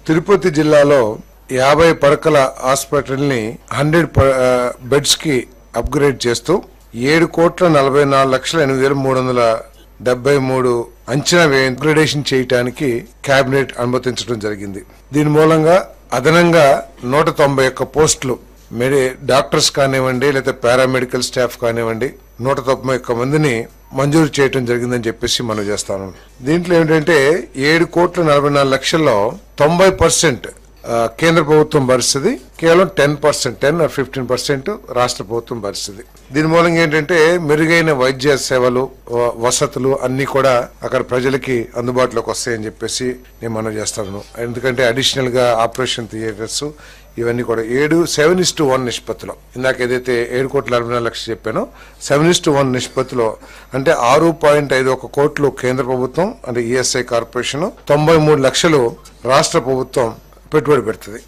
తిరుపతి జిల్లాలో 50 పడకల హాస్పిటల్ని 100 బెడ్స్ కి అప్గ్రేడ్ చేస్తూ 7,44,8,373 అంచనా వ్యయం అప్గ్రేడేషన్ చేయడానికి కేబినెట్ అనుమతించడం జరిగింది. దీని మూలంగా అదనంగా 191 పోస్టులు డాక్టర్స్ కానివ్వండి లేదా పారామెడికల్ స్టాఫ్ కానివ్వండి 191 మందిని మంజూరు చేయడం జరిగిందని చెప్పేసి మనం చేస్తాను. దీంట్లో ఏంటంటే 7,44,00,000లో 90% కేంద్ర ప్రభుత్వం భరిస్తుంది, కేవలం 10% 15% రాష్ట్ర ప్రభుత్వం భరిస్తుంది. దీని మూలంగా ఏంటంటే మెరుగైన వైద్య సేవలు వసతులు అన్ని కూడా అక్కడ ప్రజలకి అందుబాటులోకి వస్తాయని చెప్పేసి నేను మనం చేస్తాను. ఎందుకంటే అడిషనల్ గా ఆపరేషన్ థియేటర్స్ ఇవన్నీ కూడా 7:1 నిష్పత్తిలో, ఇందాక ఏదైతే 7,44,00,000 చెప్పానో 7:1 నిష్పత్తిలో, అంటే 6.51 కోట్లు కేంద్ర ప్రభుత్వం అంటే ఈఎస్ఐ కార్పొరేషన్, 93 లక్షలు రాష్ట్ర ప్రభుత్వం పెట్టుబడి పెడుతుంది.